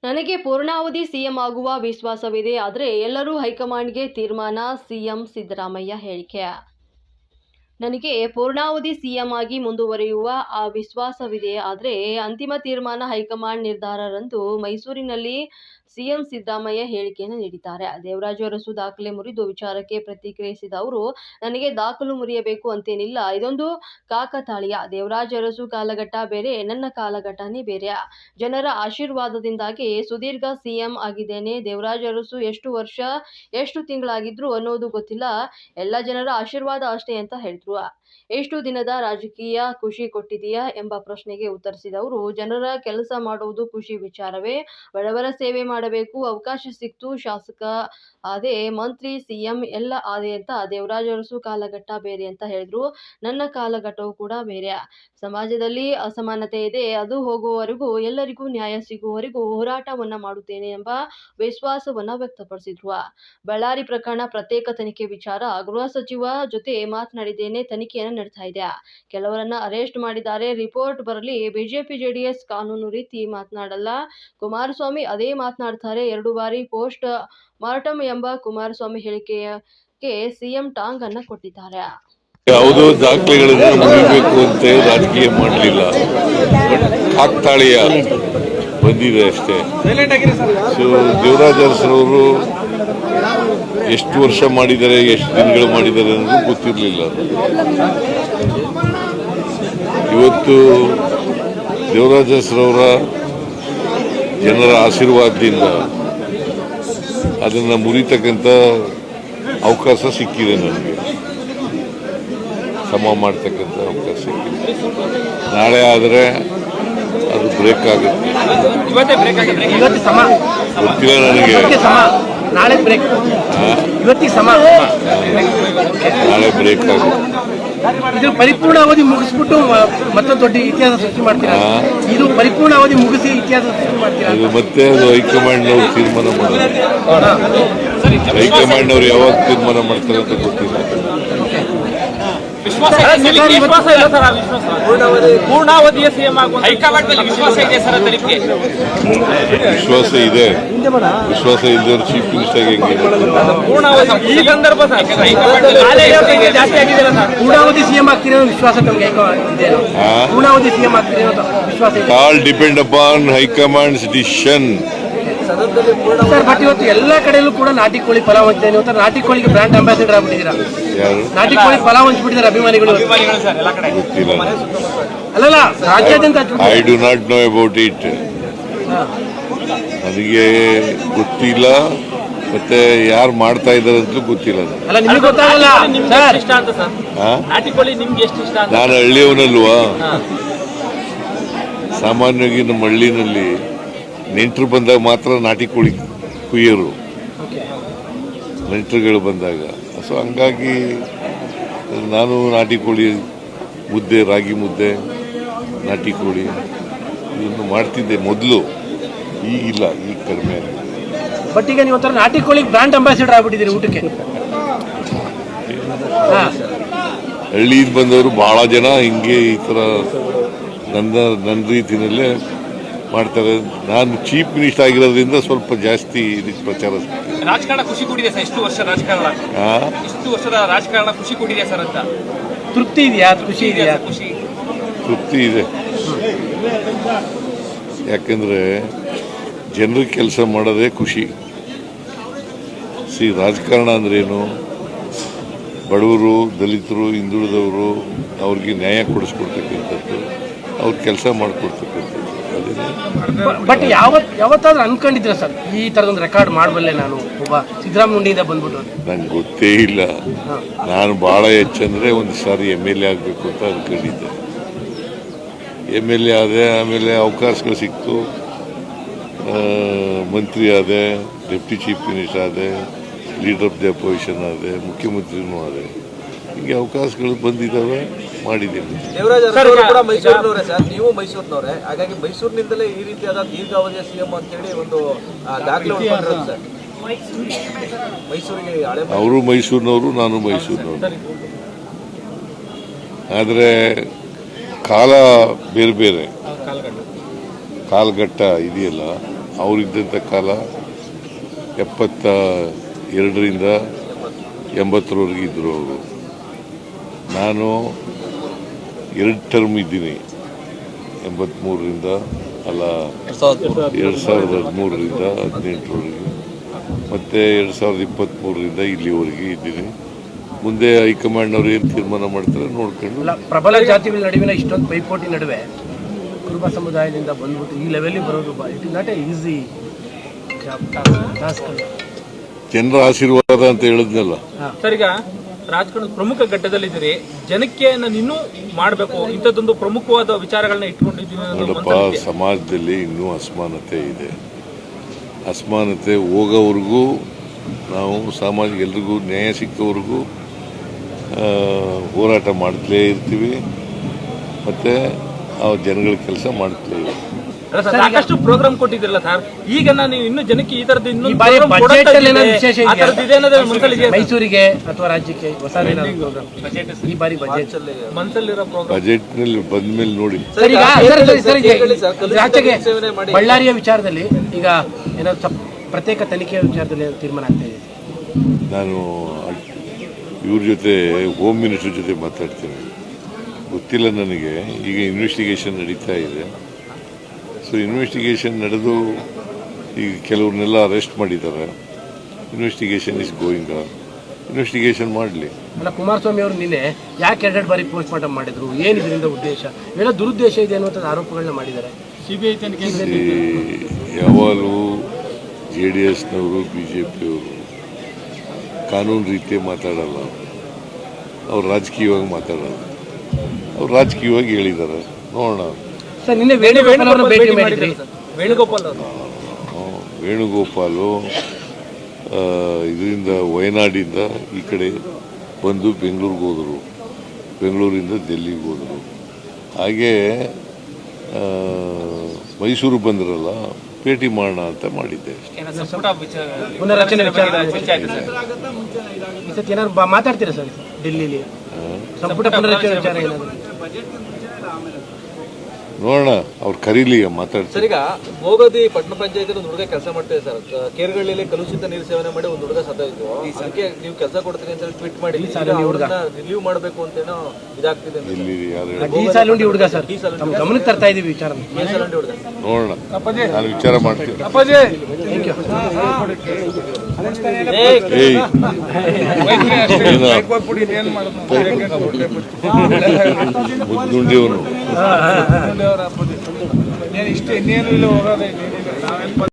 ನನಗೆ ಪೂರ್ಣಾವಧಿ ಸಿಎಂ ಆಗುವ ವಿಶ್ವಾಸವಿದೆ. ಆದರೆ ಎಲ್ಲರೂ ಹೈಕಮಾಂಡ್ಗೆ ತೀರ್ಮಾನ. ಸಿಎಂ ಸಿದ್ದರಾಮಯ್ಯ ಹೇಳಿಕೆ. ನನಗೆ ಪೂರ್ಣಾವಧಿ ಸಿಎಂ ಆಗಿ ಮುಂದುವರಿಯುವ ವಿಶ್ವಾಸವಿದೆ. ಆದರೆ ಅಂತಿಮ ತೀರ್ಮಾನ ಹೈಕಮಾಂಡ್ ನಿರ್ಧಾರರಂದು ಮೈಸೂರಿನಲ್ಲಿ ಸಿಎಂ ಸಿದ್ದರಾಮಯ್ಯ ಹೇಳಿಕೆಯನ್ನು ನೀಡಿದ್ದಾರೆ. ದೇವರಾಜು ಅರಸು ದಾಖಲೆ ಮುರಿದು ವಿಚಾರಕ್ಕೆ ಪ್ರತಿಕ್ರಿಯಿಸಿದ ಅವರು, ನನಗೆ ದಾಖಲು ಮುರಿಯಬೇಕು ಅಂತೇನಿಲ್ಲ. ಇದೊಂದು ಕಾಕತಾಳೀಯ. ದೇವರಾಜು ಅರಸು ಕಾಲಘಟ್ಟ ಬೇರೆ, ನನ್ನ ಕಾಲಘಟ್ಟನೇ ಬೇರೆ. ಜನರ ಆಶೀರ್ವಾದದಿಂದಾಗಿ ಸುದೀರ್ಘ ಸಿಎಂ ಆಗಿದ್ದೇನೆ. ದೇವರಾಜು ಅರಸು ಎಷ್ಟು ವರ್ಷ ಎಷ್ಟು ತಿಂಗಳಾಗಿದ್ರು ಅನ್ನೋದು ಗೊತ್ತಿಲ್ಲ. ಎಲ್ಲ ಜನರ ಆಶೀರ್ವಾದ ಅಷ್ಟೇ ಅಂತ ಹೇಳಿದ್ರು. ಎಷ್ಟು ದಿನದ ರಾಜಕೀಯ ಖುಷಿ ಕೊಟ್ಟಿದೆಯಾ ಎಂಬ ಪ್ರಶ್ನೆಗೆ ಉತ್ತರಿಸಿದ ಅವರು, ಜನರ ಕೆಲಸ ಮಾಡುವುದು ಖುಷಿ ವಿಚಾರವೇ. ಬಡವರ ಸೇವೆ ಮಾಡಬೇಕು. ಅವಕಾಶ ಸಿಕ್ತು, ಶಾಸಕ ಆದೆ, ಮಂತ್ರಿ, ಸಿಎಂ ಎಲ್ಲ ಆದೆ ಅಂತ. ದೇವರಾಜು ಅರಸು ಕಾಲಘಟ್ಟ ಬೇರೆ ಅಂತ ಹೇಳಿದ್ರು. ನನ್ನ ಕಾಲಘಟ್ಟವೂ ಕೂಡ ಬೇರೆ. ಸಮಾಜದಲ್ಲಿ ಅಸಮಾನತೆ ಇದೆ. ಅದು ಹೋಗುವವರೆಗೂ, ಎಲ್ಲರಿಗೂ ನ್ಯಾಯ ಸಿಗುವವರೆಗೂ ಹೋರಾಟವನ್ನ ಮಾಡುತ್ತೇನೆ ಎಂಬ ವಿಶ್ವಾಸವನ್ನ ವ್ಯಕ್ತಪಡಿಸಿದ್ರು. ಬಳ್ಳಾರಿ ಪ್ರಕರಣ ಪ್ರತ್ಯೇಕ ತನಿಖೆ ವಿಚಾರ ಗೃಹ ಸಚಿವ ಜೊತೆ ಮಾತನಾಡಿದ್ದೇನೆ. ತನಿಖೆಯನ್ನು ನಡೆಸ್ತಾ ಇದೆ. ಕೆಲವರನ್ನ ಅರೆಸ್ಟ್ ಮಾಡಿದ್ದಾರೆ. ರಿಪೋರ್ಟ್ ಬರಲಿ. ಬಿಜೆಪಿ ಜೆಡಿಎಸ್ ಕಾನೂನು ರೀತಿ ಮಾತನಾಡಲ್ಲ. ಕುಮಾರಸ್ವಾಮಿ ಅದೇ ಮಾತನಾಡ್ತಾರೆ. 2 ಬಾರಿ ಪೋಸ್ಟ್ ಮಾರ್ಟಮ್ ಎಂಬ ಕುಮಾರಸ್ವಾಮಿ ಹೇಳಿಕೆಗೆ ಸಿಎಂ ಟಾಂಗ್ ಅನ್ನ ಕೊಟ್ಟಿದ್ದಾರೆ. ಯಾವುದೋ ದಾಖಲೆಗಳನ್ನು ಮುಗಿಬೇಕು ಅಂತ ರಾಜಕೀಯ ಮಾಡಲಿಲ್ಲ. ಕಾಕತಾಳೀಯ ಬಂದಿದೆ ಅಷ್ಟೇ. ಸೊ ದೇವರಾಜ ಅರಸರವರು ಎಷ್ಟು ವರ್ಷ ಮಾಡಿದ್ದಾರೆ, ಎಷ್ಟು ದಿನಗಳು ಮಾಡಿದ್ದಾರೆ ಅನ್ನೋದು ಗೊತ್ತಿರಲಿಲ್ಲ. ಇವತ್ತು ದೇವರಾಜ ಅರಸರವರ ಜನರ ಆಶೀರ್ವಾದದಿಂದ ಅದನ್ನು ಮುರಿತಕ್ಕಂಥ ಅವಕಾಶ ಸಿಕ್ಕಿದೆ. ನನಗೆ ಸಮ ಮಾಡ್ತಕ್ಕಂಥ ಅವಕಾಶ ಸಿಕ್ಕಿದೆ. ನಾಳೆ ಆದರೆ ಅದು ಬ್ರೇಕ್ ಆಗುತ್ತೆ. ಗೊತ್ತಿಲ್ಲ ನನಗೆ. ನಾಳೆ ಬ್ರೇಕ್ ಆಗುತ್ತೆ. ಇದು ಪರಿಪೂರ್ಣ ಅವಧಿ ಮುಗಿಸ್ಬಿಟ್ಟು ಮತ್ತೊಂದು ದೊಡ್ಡ ಇತಿಹಾಸ ಸೃಷ್ಟಿ ಮಾಡ್ತೀರಾ? ಇದು ಪರಿಪೂರ್ಣ ಅವಧಿ ಮುಗಿಸಿ ಇತಿಹಾಸ ಸೃಷ್ಟಿ ಮಾಡ್ತೀರಾ? ಇದು ಮತ್ತೆ ಅದು ಹೈಕಮಾಂಡ್ನವ್ರು ತೀರ್ಮಾನ ಮಾಡೋದು. ಹೈಕಮಾಂಡ್ನವ್ರು ಯಾವಾಗ ತೀರ್ಮಾನ ಮಾಡ್ತಾರೆ ಅಂತ ಗೊತ್ತಿಲ್ಲ. ಪೂರ್ಣಾವಧಿಯ ಸಿಎಂ ಆಗುವ ಹೈಕಮಾಂಡ್ ವಿಶ್ವಾಸ ಇದೆ ಸರ್. ವಿಶ್ವಾಸ ಇದೆ. ವಿಶ್ವಾಸ ಇಲ್ಲದವ್ರು ಚೀಫ್ ಮಿನಿಸ್ಟರ್ ಹೆಂಗೆ? ಈ ಸಂದರ್ಭ ಪೂರ್ಣಾವಧಿ ಸಿಎಂ ಆಗ್ತಿರೋ ವಿಶ್ವಾಸ ತಮಗೆ ಪೂರ್ಣಾವಧಿ ಸಿಎಂ ಆಗ್ತಿರೋ ವಿಶ್ವಾಸ all depend upon high command's decision. Sir, but ಇವತ್ತು ಎಲ್ಲ ಕಡೆಯಲ್ಲೂ ಕೂಡ ನಾಟಿ ಕೋಳಿ ಪಲಾವ್ ಹಂಚ್ತಾರೆ. ಇವತ್ತು ನಾಟಿ ಕೋಳಿಗೆ ಬ್ರಾಂಡ್ ಅಂಬಾಸಿಡರ್ ಆಗ್ಬಿಟ್ಟಿದ್ದೀರಾ. ನಾಟಿ ಕೋಳಿ ಪಲಾವ್ ಹಂಚ್ಬಿಟ್ಟಿದ್ದಾರೆ ಅಭಿಮಾನಿಗಳು. ಗೊತ್ತಿಲ್ಲ, ಅಲ್ಲಲ್ಲ ರಾಜ್ಯಾದ್ಯಂತ. I do not know about it. ನನಗೆ ಗೊತ್ತಿಲ್ಲ, ಮತ್ತೆ ಯಾರು ಮಾಡ್ತಾ ಇದ್ದಾರೆ ಅಂತಲೂ ಗೊತ್ತಿಲ್ಲ. ಅಲ್ಲ, ನಿಮ್ಗೆ ಗೊತ್ತಾಗಲ್ಲ ಸರ್. ನಾನು ಹಳ್ಳಿಯವನಲ್ವಾ. ಸಾಮಾನ್ಯವಾಗಿ ನಮ್ಮ ಹಳ್ಳಿನಲ್ಲಿ ನೆಂಟರು ಬಂದಾಗ ಮಾತ್ರ ನಾಟಿ ಕೋಳಿ ಕುಯ್ಯೋರು, ನೆಂಟರುಗಳು ಬಂದಾಗ. ಸೊ ಹಂಗಾಗಿ ನಾನು ನಾಟಿ ಕೋಳಿ ಮುದ್ದೆ, ರಾಗಿ ಮುದ್ದೆ, ನಾಟಿ ಕೋಳಿ ಇದನ್ನು ಮಾಡ್ತಿದ್ದೆ ಮೊದಲು. ಈಗಿಲ್ಲ, ಈಗ ಕಡಿಮೆ. ಬಟ್ ಈಗ ನೀವು ನಾಟಿ ಕೋಳಿಗೆ ಬ್ರಾಂಡ್ ಅಂಬಾಸಿಡರ್ ಆಗ್ಬಿಟ್ಟಿದ್ದೀರಿ ಊಟಕ್ಕೆ. ಹಳ್ಳಿಯಿಂದ ಬಂದವರು ಬಹಳ ಜನ ಹಿಂಗೆ ಈ ಥರ ನನ್ನ ರೀತಿಯಲ್ಲೇ ಮಾಡ್ತಾರೆ. ನಾನು ಚೀಫ್ ಮಿನಿಸ್ಟರ್ ಆಗಿರೋದ್ರಿಂದ ಸ್ವಲ್ಪ ಜಾಸ್ತಿ ಇದಕ್ಕೆ ಪ್ರಚಾರ. ರಾಜಕಾರಣ ಖುಷಿ ಕೊಟ್ಟಿದೆ ಸರ್. ಇಷ್ಟು ವರ್ಷದ ರಾಜಕಾರಣ ಖುಷಿ ಕೊಟ್ಟಿದೆ ಸರ್ ಅಂತ. ತೃಪ್ತಿ ಇದೆಯಾ? ಖುಷಿ ಇದೆಯಾ? ತೃಪ್ತಿ ಇದೆ. ಯಾಕಂದ್ರೆ ಜನರ ಕೆಲಸ ಮಾಡೋದೇ ಖುಷಿ. ರಾಜಕಾರಣ ಅಂದ್ರೇನು? ಬಡವರು, ದಲಿತರು, ಹಿಂದುಳಿದವರು ಅವ್ರಿಗೆ ನ್ಯಾಯ ಕೊಡಿಸ್ಕೊಡ್ತಕ್ಕಂಥದ್ದು, ಅವ್ರ ಕೆಲಸ ಮಾಡಿಕೊಡ್ತಕ್ಕಂಥದ್ದು. ಬಟ್ ಯಾವತ್ತಾದ್ರೂ ಅನ್ಕೊಂಡಿದ್ರ ಸರ್ ಈ ತರದೊಂದು ರೆಕಾರ್ಡ್ ಮಾಡಬಲ್ಲೆ ನಾನು ಒಬ್ಬ ಸಿದ್ದರಾಮಯ್ಯನಿಂದ ಬಂದ್ಬಿಟ್ಟು? ನಂಗೆ ಗೊತ್ತೇ ಇಲ್ಲ. ನಾನು ಬಹಳ ಹೆಚ್ಚಂದ್ರೆ ಒಂದು ಸಾರಿ MLA ಆಗಬೇಕು ಅಂತ ಅನ್ಕೊಂಡಿದ್ದೆ. MLA ಆದೆ, ಆಮೇಲೆ ಅವಕಾಶಗಳು ಸಿಕ್ತು. ಮಂತ್ರಿ ಆದೆ, ಡೆಪ್ಟಿ ಚೀಫ್ ಮಿನಿಸ್ಟರ್ ಆದೆ, ಲೀಡರ್ ಆಫ್ ದಿ ಅಪೋಸಿಷನ್ ಆದೆ, ಮುಖ್ಯಮಂತ್ರಿನೂ ಆದೆ. ಹೀಗೆ ಅವಕಾಶಗಳು ಬಂದಿದ್ದಾವೆ, ಮಾಡಿದ್ದೀನಿ. ದೇವರಾಜ ಅರಸು ಕೂಡ ಮೈಸೂರಿನವರೇ ಸರ್, ನೀವು ಮೈಸೂರಿನವರೇ. ಹಾಗಾಗಿ ಮೈಸೂರಿನಿಂದಲೇ ಈ ರೀತಿಯಾದ ದೀರ್ಘಾವಧಿಯ ಸಿಎಂ ಅಂತೇಳಿ ಒಂದು ದಾಖಲೆ ಸರ್. ಮೈಸೂರಿಗೆ ಅವರು ಮೈಸೂರಿನವರು, ನಾನು ಮೈಸೂರಿನವರು. ಆದರೆ ಕಾಲ ಬೇರೆ ಬೇರೆ. ಕಾಲಘಟ್ಟ ಇದೆಯಲ್ಲ, ಅವರಿದ್ದಂಥ ಕಾಲ 72ರಿಂದ 80ರವರೆಗೆ ಇದ್ದರು ಅವರು. ನಾನು 2 ಟರ್ಮ್ ಇದ್ದೀನಿ, 83ರಿಂದ 2013ರಿಂದ 18ರವರೆಗೆ, ಮತ್ತು 2023ರಿಂದ ಇಲ್ಲಿವರೆಗೆ ಇದ್ದೀನಿ. ಮುಂದೆ ಹೈಕಮಾಂಡ್ನವ್ರು ಏನು ತೀರ್ಮಾನ ಮಾಡ್ತಾರೆ ನೋಡ್ಕೊಂಡು. ಪ್ರಬಲ ಜಾತಿಗಳ ನಡುವಿನ ಇಷ್ಟೊಂದು ಪೈಪೋಟಿ ನಡುವೆ ಕುರುಬ ಸಮುದಾಯದಿಂದ ಬಂದ್ಬಿಟ್ಟು ಈ ಲೆವೆಲ್ಗೆ ಬರೋದು it is not A easy task. ಜನರ ಆಶೀರ್ವಾದ ಅಂತ ಹೇಳಿದ್ನಲ್ಲ. ಸರ್, ಈಗ ರಾಜಕಾರಣದ ಪ್ರಮುಖ ಘಟ್ಟದಲ್ಲಿದ್ದೀರಿ, ಜನಕ್ಕೆ ನಾನು ಇನ್ನೂ ಮಾಡಬೇಕು ಇಂಥದ್ದೊಂದು ಪ್ರಮುಖವಾದ ವಿಚಾರಗಳನ್ನ ಇಟ್ಕೊಂಡಿದ್ದೀನಿ ನೋಡಪ್ಪ, ಸಮಾಜದಲ್ಲಿ ಇನ್ನೂ ಅಸಮಾನತೆ ಇದೆ. ಅಸಮಾನತೆ ಹೋಗೋವರೆಗೂ ನಾವು ಸಾಮಾಜಿಕ ಎಲ್ರಿಗೂ ನ್ಯಾಯ ಸಿಕ್ಕವರೆಗೂ ಹೋರಾಟ ಮಾಡ್ತಲೇ ಇರ್ತೀವಿ, ಮತ್ತು ಆ ಜನಗಳ ಕೆಲಸ ಮಾಡ್ತಲೇ ಇರ್ತೀವಿ. ಸಾಕಷ್ಟು ಪ್ರೋಗ್ರಾಮ್ ಕೊಟ್ಟಿದ್ರಲ್ಲ ಸರ್, ಈಗ ನಾನು ಇನ್ನು ಜನಕ್ಕೆ ಈ ತರದ್ದು ಇನ್ನೊಂದು ಮೈಸೂರಿಗೆ ಅಥವಾ ರಾಜ್ಯಕ್ಕೆ ಹೊಸ ಈ ಬಾರಿ ಬಜೆಟ್ ಮನಸ್ಸಲ್ಲಿರೋ ಪ್ರೋಗ್ರಾಮ್ ಬಜೆಟ್ನಲ್ಲಿ ಬಂದ್ಮೇಲೆ ನೋಡಿ. ರಾಜ್ಯಕ್ಕೆ ಬಳ್ಳಾರಿಯ ವಿಚಾರದಲ್ಲಿ ಈಗ ಏನೋ ಪ್ರತ್ಯೇಕ ತನಿಖೆಯ ವಿಚಾರದಲ್ಲಿ ತೀರ್ಮಾನ ಆಗ್ತಾ ಇದೆ. ನಾನು ಇವ್ರ ಜೊತೆ ಹೋಮ್ ಮಿನಿಸ್ಟರ್ ಜೊತೆ ಮಾತಾಡ್ತೀನಿ, ಗೊತ್ತಿಲ್ಲ ನನಗೆ. ಈಗ ಇನ್ವೆಸ್ಟಿಗೇಷನ್ ನಡೀತಾ ಇದೆ. ಸೊ ಇನ್ವೆಸ್ಟಿಗೇಷನ್ ನಡೆದು ಈಗ ಕೆಲವ್ರನ್ನೆಲ್ಲ ಅರೆಸ್ಟ್ ಮಾಡಿದ್ದಾರೆ. Investigation is going on. Investigation ಮಾಡಲಿ. ಅಲ್ಲ, ಕುಮಾರಸ್ವಾಮಿ ಅವರು ನಿನ್ನೆ ಯಾಕೆ 2 ಬಾರಿ ಪೋಸ್ಟ್ ಮಾರ್ಟಮ್ ಮಾಡಿದ್ರು, ಏನು ಇದರಿಂದ ಉದ್ದೇಶ, ಏನೋ ದುರುದ್ದೇಶ ಇದೆ ಅನ್ನುವಂಥ ಆರೋಪಗಳನ್ನ ಮಾಡಿದ್ದಾರೆ. ಸಿಬಿಐ ತನಿಖೆ ಯಾವಾಗಲೂ JDSನವರು BJPಯವರು ಕಾನೂನು ರೀತಿ ಮಾತಾಡಲ್ಲ, ಅವ್ರು ರಾಜಕೀಯವಾಗಿ ಮಾತಾಡಲ್ಲ. ಅವ್ರು ರಾಜಕೀಯವಾಗಿ ಹೇಳಿದ್ದಾರೆ, ನೋಡೋಣ. ಸರ್, ನಿನ್ನೆ ವೇಣುಗೋಪಾಲ್ ಅವರನ್ನು ಭೇಟಿ ಮಾಡಿದ್ರಿ. ವೇಣುಗೋಪಾಲು ಇದರಿಂದ ವಯನಾಡಿಂದ ಈ ಕಡೆ ಬಂದು ಬೆಂಗಳೂರಿಗೆ ಹೋದರು, ಬೆಂಗಳೂರಿಂದ ಡೆಲ್ಲಿಗೆ ಹೋದರು. ಹಾಗೆ ಮೈಸೂರು ಬಂದ್ರಲ್ಲ, ಭೇಟಿ ಮಾಡೋಣ ಅಂತ ಮಾಡಿದ್ದೆ. ಪುನರಚನೆ ಏನಾದ್ರು ಮಾತಾಡ್ತೀರಾ ಸರ್ ಡೆಲ್ಲಿಲಿ? ಸಂಪುಟ ಪುನರಚನೆ ವಿಚಾರ ಏನಾದ್ರು ನೋಡೋಣ, ಅವ್ರು ಕರೀಲಿ, ಮಾತಾಡ್ತಾರೆ. ಸರ್, ಈಗ ಭೋಗದಿ ಪಟ್ಟಣ ಪಂಚಾಯತ್ ಒಂದು ಹುಡುಗ ಕೆಲಸ ಮಾಡ್ತೇವೆ ಸರ್. ಕೇರ್ಗಳ್ಳಿಯಲ್ಲಿ ಕಲುಷಿತ ನೀರು ಸೇವನೆ ಮಾಡಿ ಒಂದು ಹುಡುಗ ಸತ್ತೋಯ್ತು. ಅದಕ್ಕೆ ನೀವು ಕೆಲಸ ಕೊಡ್ತೀನಿ ಅಂತ ಟ್ವೀಟ್ ಮಾಡಿ ರಿಲೀವ್ ಮಾಡಬೇಕು ಅಂತ ಏನೋ ಇದಾಗ್ತಿದೆ. ಸಾಲುಂಡಿ ಹುಡುಗ ಸರ್, ಗಮನಕ್ಕೆ ತರ್ತಾ ಇದೀವಿ ವಿಚಾರ. ನೋಡೋಣ, ನಾನು ವಿಚಾರ ಮಾಡ್ತೀನಿ. ಮುದ್ದುಂಡಿಯವನು ಇಷ್ಟು ಇನ್ನೇನು ಇಲ್ಲ ಹೋಗೋದೇ.